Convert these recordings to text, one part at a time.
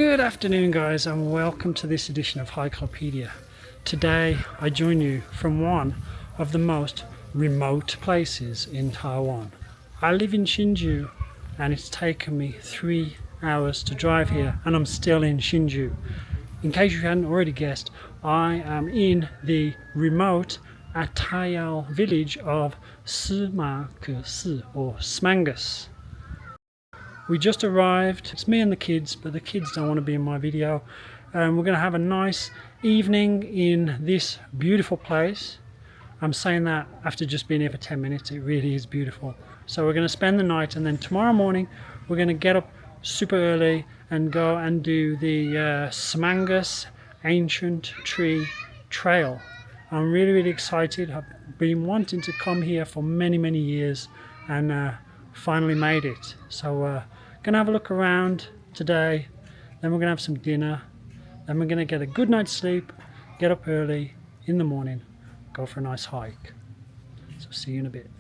Good afternoon guys, and welcome to this edition of Hikelopedia. Today I join you from one of the most remote places in Taiwan. I live in Hsinchu and it's taken me 3 hours to drive here, and I'm still in Hsinchu. In case you hadn't already guessed, I am in the remote Atayal village of Smangus or Smangus. We just arrived. It's me and the kids, but the kids don't want to be in my video. We're going to have a nice evening in this beautiful place. I'm saying that after just being here for 10 minutes. It really is beautiful. So we're going to spend the night, and then tomorrow morning we're going to get up super early and go and do the Smangus ancient tree trail. I'm really excited. I've been wanting to come here for many years and finally made it. So gonna have a look around today, then we're gonna have some dinner, then we're gonna get a good night's sleep, get up early in the morning, go for a nice hike. So see you in a bit.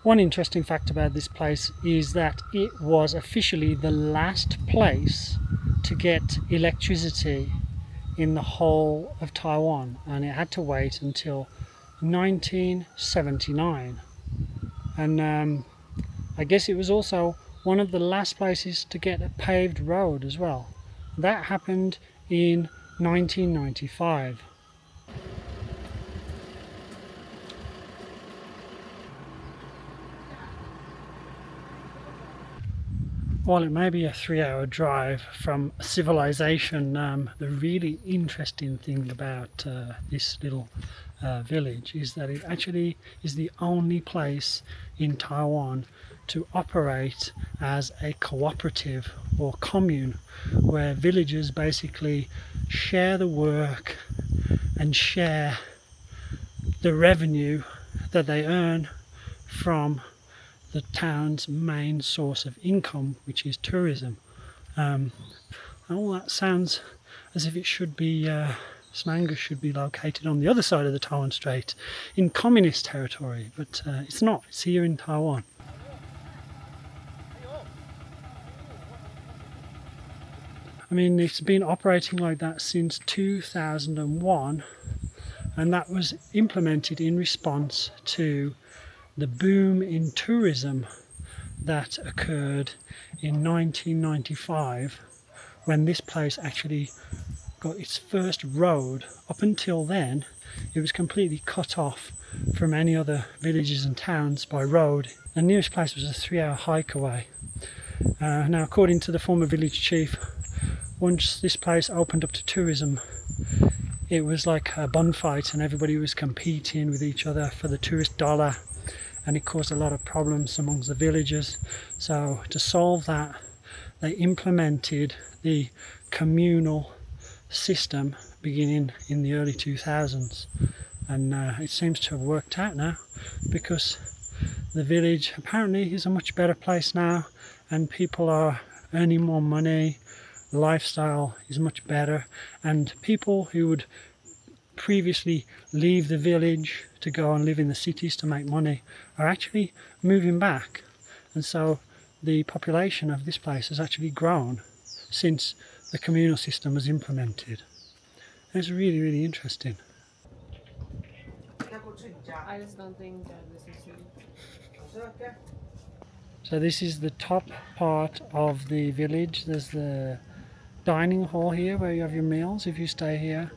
One interesting fact about this place is that it was officially the last place to get electricity in the whole of Taiwan, and it had to wait until 1979. And I guess it was also one of the last places to get a paved road as well. That happened in 1995. While it may be a 3-hour drive from civilization, the really interesting thing about this little village is that it actually is the only place in Taiwan to operate as a cooperative or commune, where villagers basically share the work and share the revenue that they earn from the town's main source of income, which is tourism. And all that sounds as if it should be, Smangus should be located on the other side of the Taiwan Strait in communist territory, but it's not, it's here in Taiwan. I mean, it's been operating like that since 2001, and that was implemented in response to the boom in tourism that occurred in 1995, when this place actually got its first road. Up until then, it was completely cut off from any other villages and towns by road. The nearest place was a 3-hour hike away. Now, according to the former village chief, once this place opened up to tourism, it was like a bunfight and everybody was competing with each other for the tourist dollar, and it caused a lot of problems amongst the villagers. So to solve that, they implemented the communal system beginning in the early 2000s, and it seems to have worked out now, because the village apparently is a much better place now, and people are earning more money, lifestyle is much better, and people who would previously leave the village to go and live in the cities to make money are actually moving back, and so the population of this place has actually grown since the communal system was implemented. It's really interesting. I just don't think that this is it. So this is the top part of the village. There's the dining hall here where you have your meals if you stay here.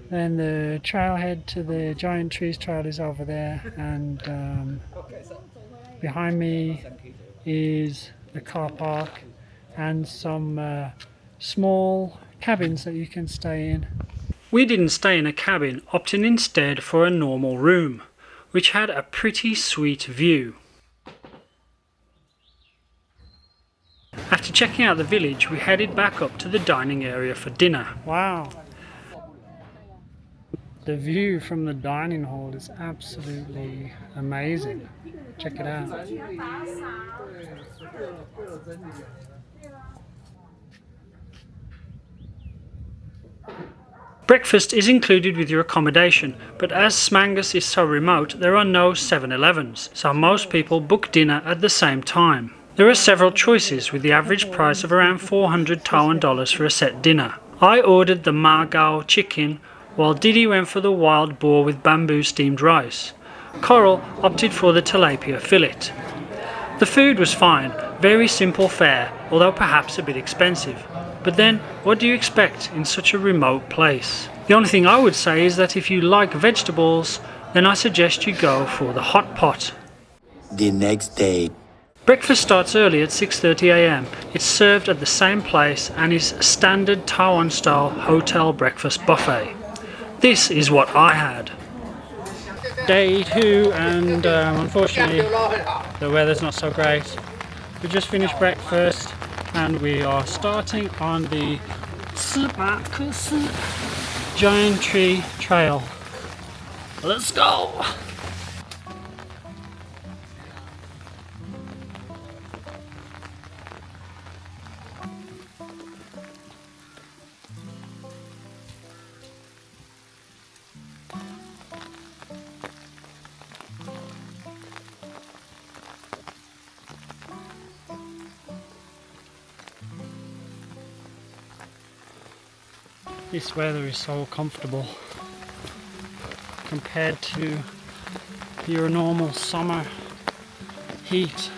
Then the trailhead to the giant trees trail is over there, and behind me is the car park and some small cabins that you can stay in. We didn't stay in a cabin, opting instead for a normal room, which had a pretty sweet view. After checking out the village, we headed back up to the dining area for dinner. Wow! The view from the dining hall is absolutely amazing. Check it out. Breakfast is included with your accommodation, but as Smangus is so remote, there are no 7-Elevens, so most people book dinner at the same time. There are several choices with the average price of around 400 Taiwan dollars for a set dinner. I ordered the ma gao chicken, while Didi went for the wild boar with bamboo steamed rice. Coral opted for the tilapia fillet. The food was fine, very simple fare, although perhaps a bit expensive. But then, what do you expect in such a remote place? The only thing I would say is that if you like vegetables, then I suggest you go for the hot pot. The next day. Breakfast starts early at 6:30 a.m. It's served at the same place and is standard Taiwan-style hotel breakfast buffet. This is what I had. Day 2, and unfortunately the weather's not so great. We just finished breakfast and we are starting on the Sima Kus giant tree trail. Let's go! This weather is so comfortable compared to your normal summer heat.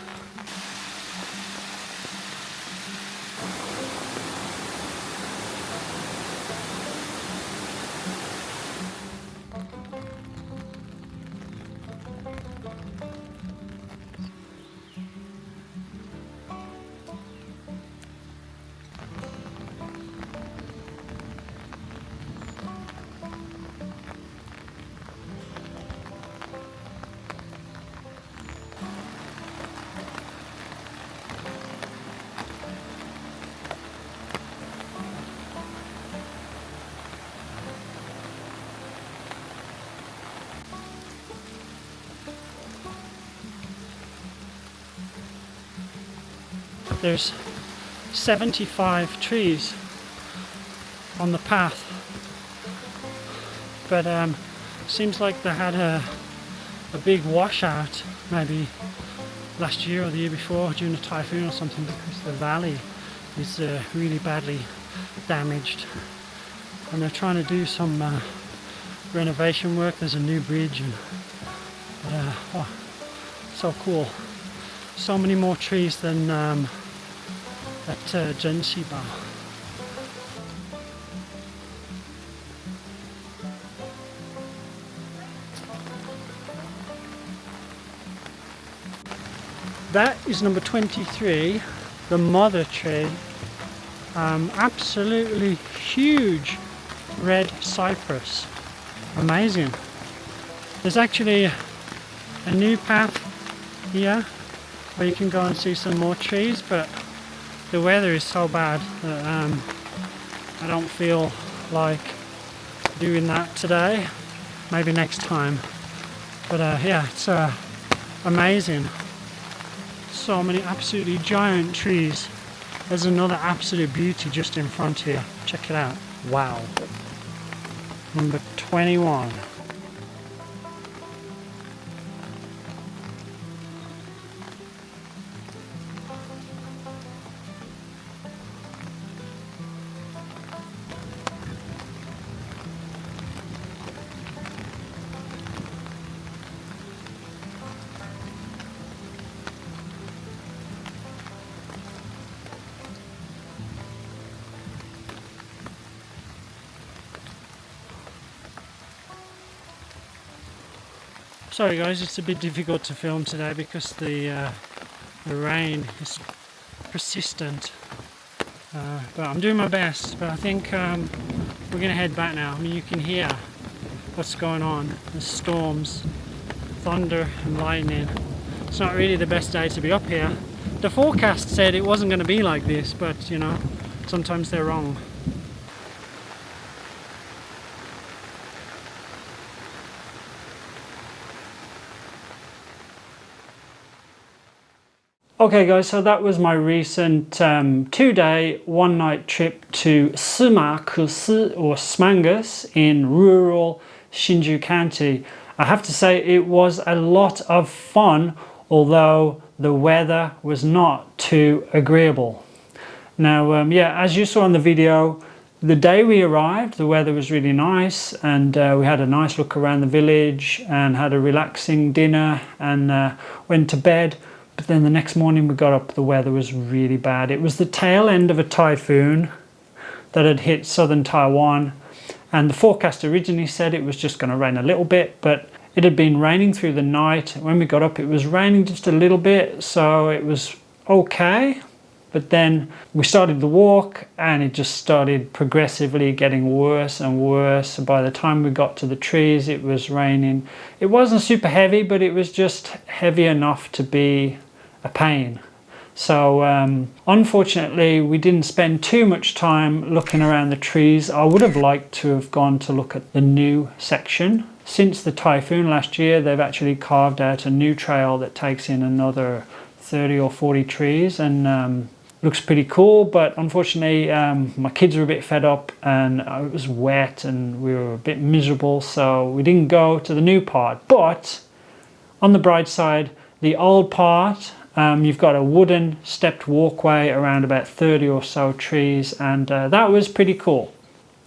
There's 75 trees on the path, but seems like they had a big washout maybe last year or the year before during a typhoon or something, because the valley is really badly damaged, and they're trying to do some renovation work. There's a new bridge, and oh, so cool. So many more trees than at Zhenshiba. That is number 23, the mother tree. Absolutely huge red cypress. Amazing. There's actually a new path here where you can go and see some more trees, but the weather is so bad that I don't feel like doing that today. Maybe next time. But yeah, it's amazing. So many absolutely giant trees. There's another absolute beauty just in front here. Check it out. Wow. Number 21. Sorry guys, it's a bit difficult to film today because the rain is persistent, but I'm doing my best. But I think we're going to head back now. I mean, you can hear what's going on, the storms, thunder and lightning. It's not really the best day to be up here. The forecast said it wasn't going to be like this, but you know, sometimes they're wrong. Okay guys, so that was my recent 2-day, 1-night trip to Smangus or Smangus in rural Hsinchu County. I have to say it was a lot of fun, although the weather was not too agreeable. Now, yeah, as you saw in the video, the day we arrived, the weather was really nice, and we had a nice look around the village and had a relaxing dinner and went to bed. But then the next morning we got up, the weather was really bad. It was the tail end of a typhoon that had hit southern Taiwan, and the forecast originally said it was just going to rain a little bit, but it had been raining through the night. When we got up, it was raining just a little bit, so it was okay. But then we started the walk and it just started progressively getting worse and worse. By the time we got to the trees, it was raining. It wasn't super heavy, but it was just heavy enough to be a pain. So unfortunately, we didn't spend too much time looking around the trees. I would have liked to have gone to look at the new section. Since the typhoon last year, they've actually carved out a new trail that takes in another 30 or 40 trees, and looks pretty cool. But unfortunately, my kids were a bit fed up and it was wet and we were a bit miserable, so we didn't go to the new part. But on the bright side, the old part, you've got a wooden stepped walkway around about 30 or so trees, and that was pretty cool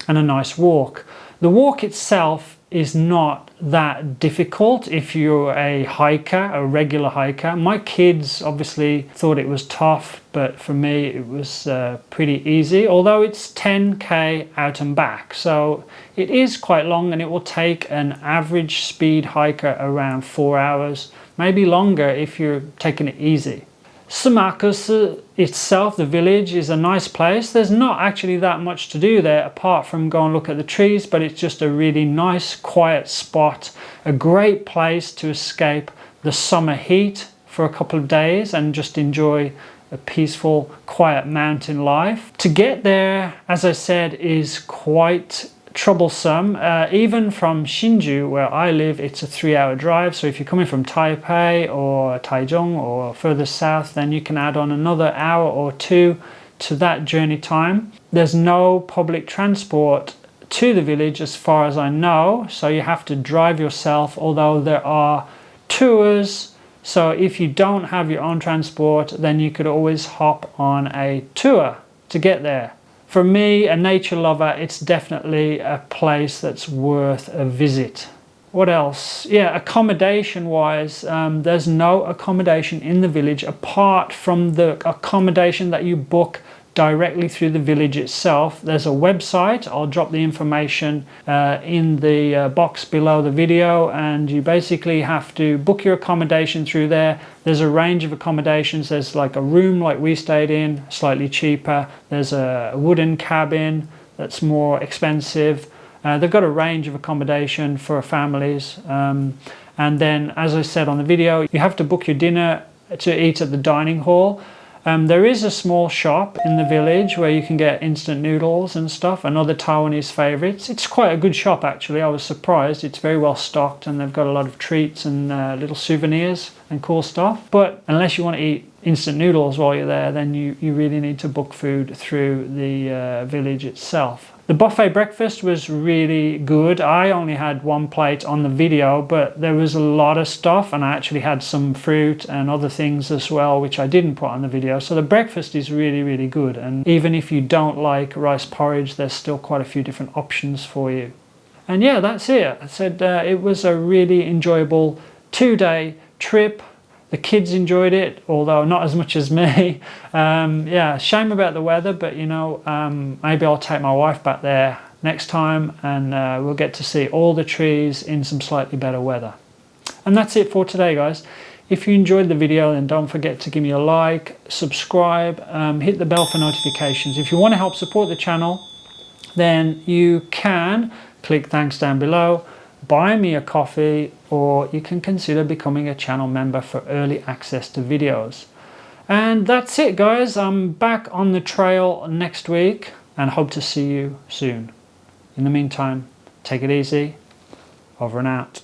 and a nice walk. The walk itself is not that difficult if you're a hiker, a regular hiker. My kids obviously thought it was tough, but for me it was pretty easy, although it's 10k out and back, so it is quite long, and it will take an average speed hiker around 4 hours, maybe longer if you're taking it easy. Smangus itself, the village, is a nice place. There's not actually that much to do there apart from go and look at the trees, but it's just a really nice quiet spot, a great place to escape the summer heat for a couple of days and just enjoy a peaceful, quiet mountain life. To get there, as I said, is quite troublesome. Even from Hsinchu, where I live, it's a 3-hour drive. So if you're coming from Taipei or Taichung or further south, then you can add on another hour or 2 to that journey time. There's no public transport to the village as far as I know, so you have to drive yourself, although there are tours. So if you don't have your own transport, then you could always hop on a tour to get there. For me, a nature lover, it's definitely a place that's worth a visit. What else? Yeah, accommodation wise, there's no accommodation in the village apart from the accommodation that you book directly through the village itself. There's a website. I'll drop the information in the box below the video, and you basically have to book your accommodation through there. There's a range of accommodations. There's like a room like we stayed in, slightly cheaper. There's a wooden cabin that's more expensive. They've got a range of accommodation for families. And then, as I said on the video, you have to book your dinner to eat at the dining hall. There is a small shop in the village where you can get instant noodles and stuff, and other Taiwanese favorites. It's quite a good shop actually. I was surprised. It's very well stocked and they've got a lot of treats and little souvenirs and cool stuff. But unless you want to eat instant noodles while you're there, then you really need to book food through the village itself. The buffet breakfast was really good. I only had 1 plate on the video, but there was a lot of stuff, and I actually had some fruit and other things as well, which I didn't put on the video. So the breakfast is really, really good. And even if you don't like rice porridge, there's still quite a few different options for you. And yeah, that's it. I said it was a really enjoyable 2-day trip. The kids enjoyed it, although not as much as me. Yeah, shame about the weather, but you know, maybe I'll take my wife back there next time, and we'll get to see all the trees in some slightly better weather. And that's it for today, guys. If you enjoyed the video, then don't forget to give me a like, subscribe, hit the bell for notifications. If you want to help support the channel, then you can click thanks down below, buy me a coffee, or you can consider becoming a channel member for early access to videos. And that's it, guys. I'm back on the trail next week and hope to see you soon. In the meantime, take it easy. Over and out.